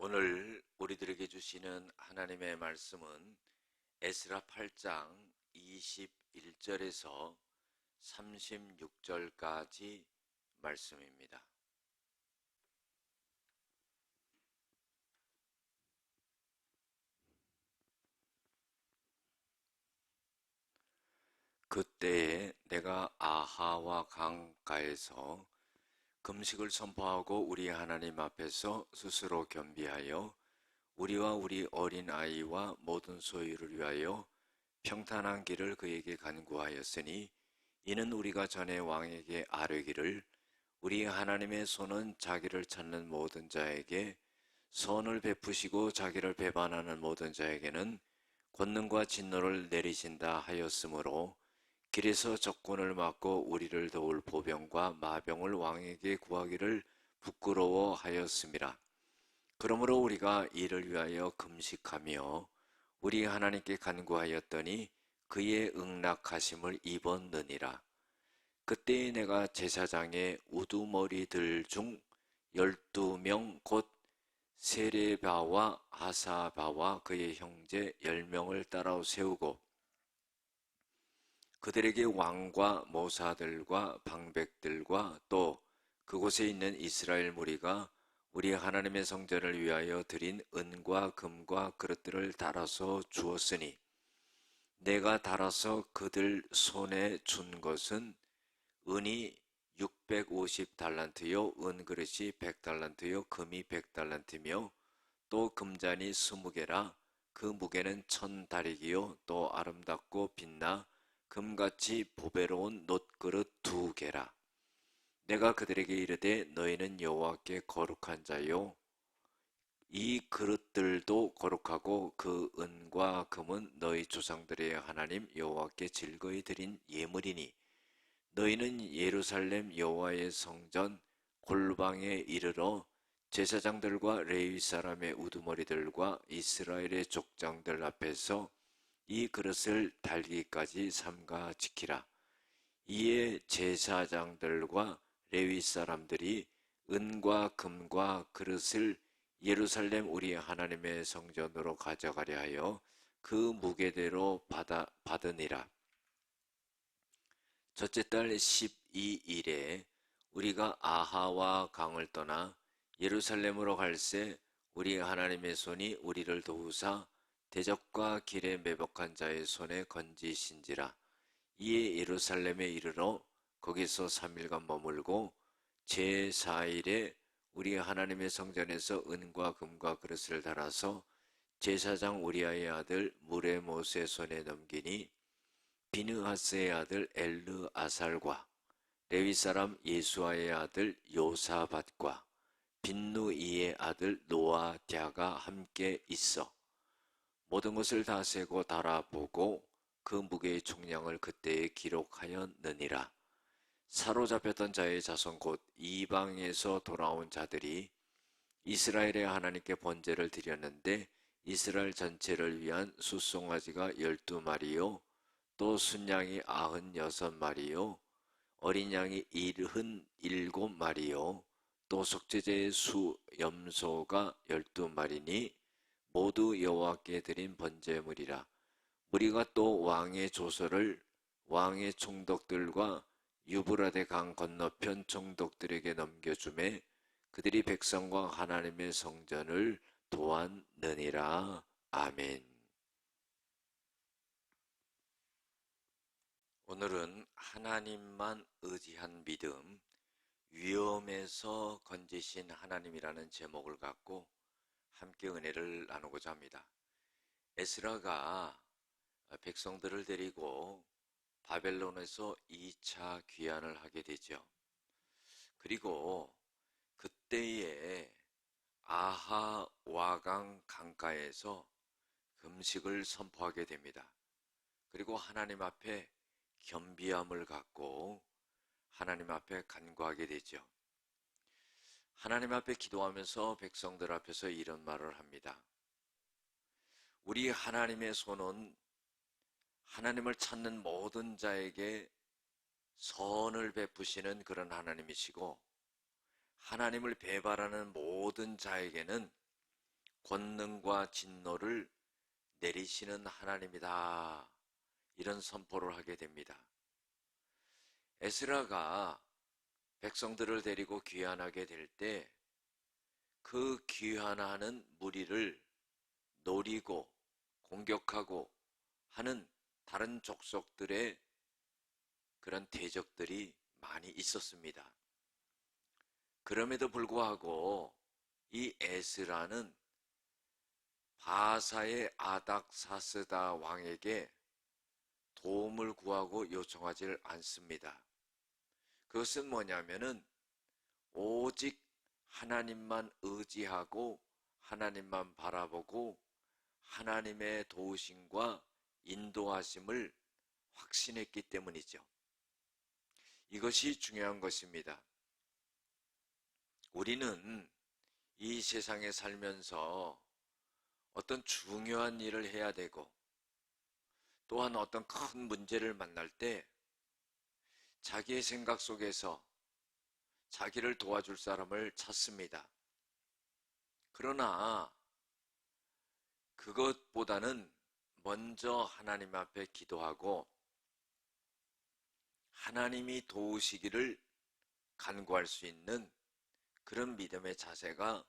오늘 우리들에게 주시는 하나님의 말씀은 에스라 8장 21절에서 36절까지 말씀입니다. 그때에 내가 아하와 강가에서 금식을 선포하고 우리 하나님 앞에서 스스로 겸비하여 우리와 우리 어린 아이와 모든 소유를 위하여 평탄한 길을 그에게 간구하였으니, 이는 우리가 전에 왕에게 아뢰기를 우리 하나님의 손은 자기를 찾는 모든 자에게 선을 베푸시고 자기를 배반하는 모든 자에게는 권능과 진노를 내리신다 하였으므로, 길에서 적군을 막고 우리를 도울 보병과 마병을 왕에게 구하기를 부끄러워하였음이라. 그러므로 우리가 이를 위하여 금식하며 우리 하나님께 간구하였더니 그의 응낙하심을 입었느니라. 그때에 내가 제사장의 우두머리들 중 12명 곧 세레바와 하사바와 그의 형제 10명을 따라 세우고 그들에게 왕과 모사들과 방백들과 또 그곳에 있는 이스라엘 무리가 우리 하나님의 성전을 위하여 드린 은과 금과 그릇들을 달아서 주었으니, 내가 달아서 그들 손에 준 것은 은이 650달란트요 은그릇이 100달란트요 금이 100달란트며 또 금잔이 20개라. 그 무게는 1000다리기요 또 아름답고 빛나 금같이 보배로운 놋그릇 2개라. 내가 그들에게 이르되 너희는 여호와께 거룩한 자요, 이 그릇들도 거룩하고 그 은과 금은 너희 조상들의 하나님 여호와께 즐거이 드린 예물이니, 너희는 예루살렘 여호와의 성전 골방에 이르러 제사장들과 레위 사람의 우두머리들과 이스라엘의 족장들 앞에서 이 그릇을 달기까지 삼가 지키라. 이에 제사장들과 레위 사람들이 은과 금과 그릇을 예루살렘 우리 하나님의 성전으로 가져가려 하여 그 무게대로 받으니라. 첫째 달 12일에 우리가 아하와 강을 떠나 예루살렘으로 갈새 우리 하나님의 손이 우리를 도우사 대적과 길에 매복한 자의 손에 건지신지라. 이에 예루살렘에 이르러 거기서 3일간 머물고 제4일에 우리 하나님의 성전에서 은과 금과 그릇을 달아서 제사장 우리아의 아들 무레못의 손에 넘기니, 비느하스의 아들 엘르아살과 레위 사람 예수아의 아들 요사밧과 빈누이의 아들 노아랴가 함께 있어 모든 것을 다 세고 달아보고 그 무게의 총량을 그때에 기록하였느니라. 사로잡혔던 자의 자손 곧 이방에서 돌아온 자들이 이스라엘의 하나님께 번제를 드렸는데, 이스라엘 전체를 위한 숫송아지가 12마리요 또 순양이 96마리요 어린 양이 77마리요 또 속죄제의 염소가 12마리니 모두 여호와께 드린 번제물이라. 우리가 또 왕의 조서를 왕의 총독들과 유브라데 강 건너편 총독들에게 넘겨주매 그들이 백성과 하나님의 성전을 도왔느니라. 아멘. 오늘은 하나님만 의지한 믿음, 위험에서 건지신 하나님이라는 제목을 갖고 함께 은혜를 나누고자 합니다. 에스라가 백성들을 데리고 바벨론에서 2차 귀환을 하게 되죠. 그리고 그때에 아하 와강 강가에서 금식을 선포하게 됩니다. 그리고 하나님 앞에 겸비함을 갖고 하나님 앞에 간구하게 되죠. 하나님 앞에 기도하면서 백성들 앞에서 이런 말을 합니다. 우리 하나님의 손은 하나님을 찾는 모든 자에게 선을 베푸시는 그런 하나님이시고, 하나님을 배반하는 모든 자에게는 권능과 진노를 내리시는 하나님이다. 이런 선포를 하게 됩니다. 에스라가 백성들을 데리고 귀환하게 될 때 그 귀환하는 무리를 노리고 공격하고 하는 다른 족속들의 그런 대적들이 많이 있었습니다. 그럼에도 불구하고 이 에스라는 바사의 아닥사스다 왕에게 도움을 구하고 요청하지 않습니다. 그것은 뭐냐면은 오직 하나님만 의지하고 하나님만 바라보고 하나님의 도우심과 인도하심을 확신했기 때문이죠. 이것이 중요한 것입니다. 우리는 이 세상에 살면서 어떤 중요한 일을 해야 되고 또한 어떤 큰 문제를 만날 때 자기의 생각 속에서 자기를 도와줄 사람을 찾습니다. 그러나 그것보다는 먼저 하나님 앞에 기도하고 하나님이 도우시기를 간구할 수 있는 그런 믿음의 자세가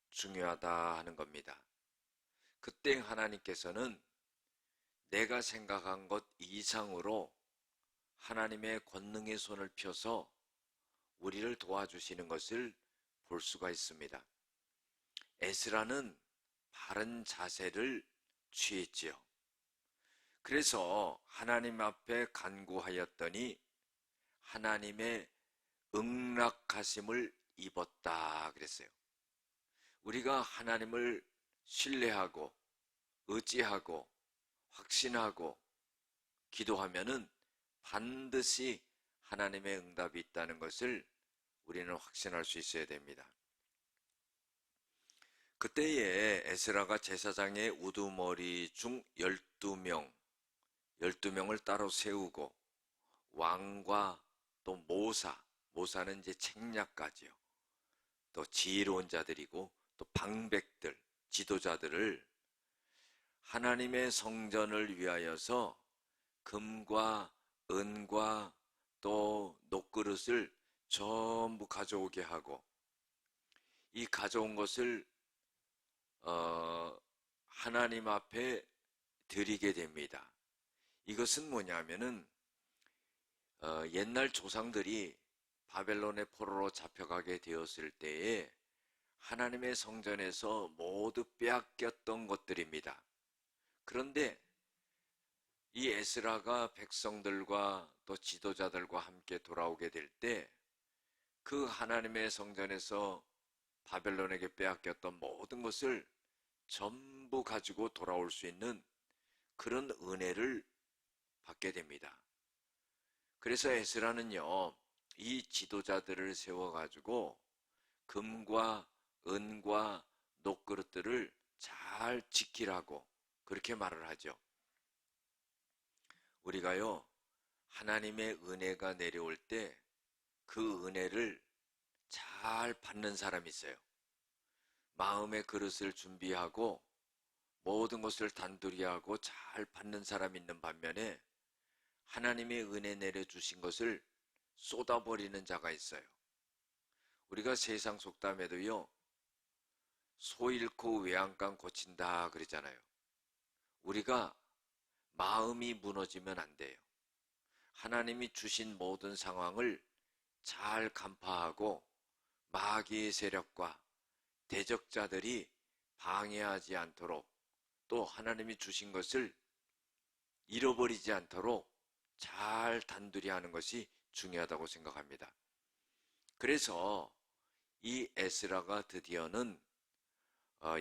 중요하다 하는 겁니다. 그때 하나님께서는 내가 생각한 것 이상으로 하나님의 권능의 손을 펴서 우리를 도와주시는 것을 볼 수가 있습니다. 에스라는 바른 자세를 취했지요. 그래서 하나님 앞에 간구하였더니 하나님의 응락하심을 입었다 그랬어요. 우리가 하나님을 신뢰하고 의지하고 확신하고 기도하면은 반드시 하나님의 응답이 있다는 것을 우리는 확신할 수 있어야 됩니다. 그때에 에스라가 제사장의 우두머리 중 12명을 따로 세우고 왕과 또 모사는 이제 책략가지요. 또 지혜로운 자들이고 또 방백들, 지도자들을 하나님의 성전을 위하여서 금과 은과 또 녹그릇을 전부 가져오게 하고 이 가져온 것을 하나님 앞에 드리게 됩니다. 이것은 뭐냐면은 옛날 조상들이 바벨론의 포로로 잡혀가게 되었을 때에 하나님의 성전에서 모두 빼앗겼던 것들입니다. 그런데 이 에스라가 백성들과 또 지도자들과 함께 돌아오게 될 때 그 하나님의 성전에서 바벨론에게 빼앗겼던 모든 것을 전부 가지고 돌아올 수 있는 그런 은혜를 받게 됩니다. 그래서 에스라는요, 이 지도자들을 세워가지고 금과 은과 녹그릇들을 잘 지키라고 그렇게 말을 하죠. 우리가요, 하나님의 은혜가 내려올 때 그 은혜를 잘 받는 사람이 있어요. 마음의 그릇을 준비하고 모든 것을 단둘이 하고 잘 받는 사람이 있는 반면에 하나님의 은혜 내려주신 것을 쏟아버리는 자가 있어요. 우리가 세상 속담에도요, 소 잃고 외양간 고친다 그러잖아요. 우리가 마음이 무너지면 안 돼요. 하나님이 주신 모든 상황을 잘 간파하고 마귀의 세력과 대적자들이 방해하지 않도록 또 하나님이 주신 것을 잃어버리지 않도록 잘 단둘이 하는 것이 중요하다고 생각합니다. 그래서 이 에스라가 드디어는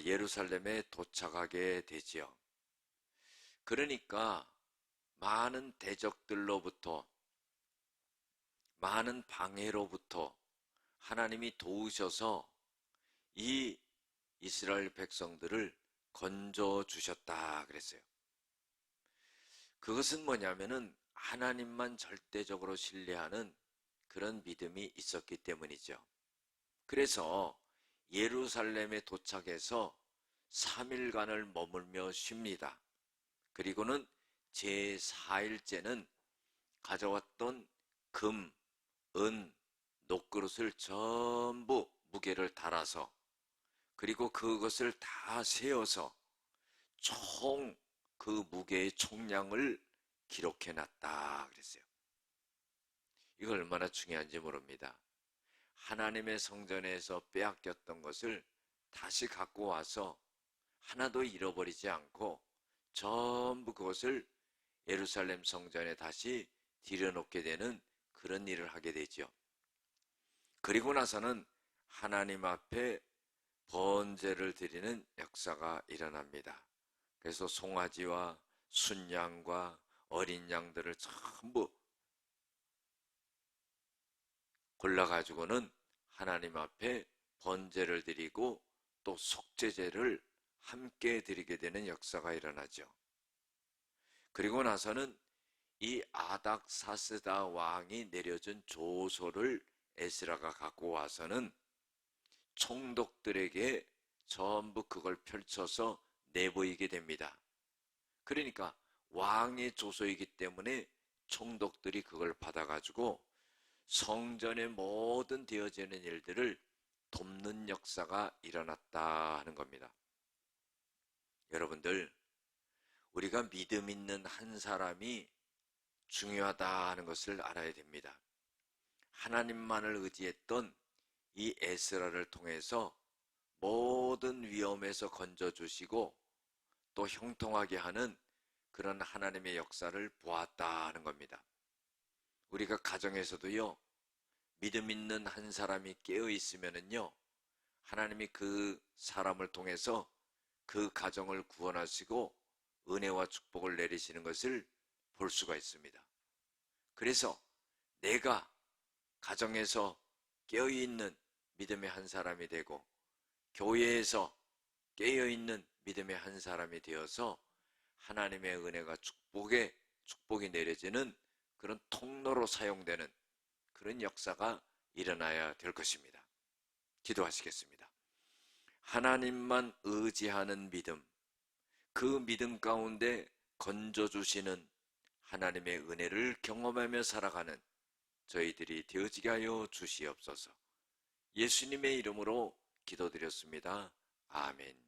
예루살렘에 도착하게 되지요. 그러니까 많은 대적들로부터 많은 방해로부터 하나님이 도우셔서 이 이스라엘 백성들을 건져 주셨다 그랬어요. 그것은 뭐냐면은 하나님만 절대적으로 신뢰하는 그런 믿음이 있었기 때문이죠. 그래서 예루살렘에 도착해서 3일간을 머물며 쉽니다. 그리고는 제4일째는 가져왔던 금, 은, 녹그릇을 전부 무게를 달아서 그리고 그것을 다 세어서 총 그 무게의 총량을 기록해 놨다 그랬어요. 이거 얼마나 중요한지 모릅니다. 하나님의 성전에서 빼앗겼던 것을 다시 갖고 와서 하나도 잃어버리지 않고 전부 그것을 예루살렘 성전에 다시 들여놓게 되는 그런 일을 하게 되죠. 그리고 나서는 하나님 앞에 번제를 드리는 역사가 일어납니다. 그래서 송아지와 순양과 어린 양들을 전부 골라가지고는 하나님 앞에 번제를 드리고 또 속죄제를 함께 드리게 되는 역사가 일어나죠. 그리고 나서는 이 아닥사스다 왕이 내려준 조서를 에스라가 갖고 와서는 총독들에게 전부 그걸 펼쳐서 내보이게 됩니다. 그러니까 왕의 조서이기 때문에 총독들이 그걸 받아가지고 성전의 모든 되어지는 일들을 돕는 역사가 일어났다 하는 겁니다. 여러분들, 우리가 믿음 있는 한 사람이 중요하다 하는 것을 알아야 됩니다. 하나님만을 의지했던 이 에스라를 통해서 모든 위험에서 건져주시고 또 형통하게 하는 그런 하나님의 역사를 보았다 하는 겁니다. 우리가 가정에서도요, 믿음 있는 한 사람이 깨어 있으면은요, 하나님이 그 사람을 통해서 그 가정을 구원하시고 은혜와 축복을 내리시는 것을 볼 수가 있습니다. 그래서 내가 가정에서 깨어있는 믿음의 한 사람이 되고 교회에서 깨어있는 믿음의 한 사람이 되어서 하나님의 은혜가 축복이 내려지는 그런 통로로 사용되는 그런 역사가 일어나야 될 것입니다. 기도하시겠습니다. 하나님만 의지하는 믿음, 그 믿음 가운데 건져주시는 하나님의 은혜를 경험하며 살아가는 저희들이 되어지게 하여 주시옵소서. 예수님의 이름으로 기도드렸습니다. 아멘.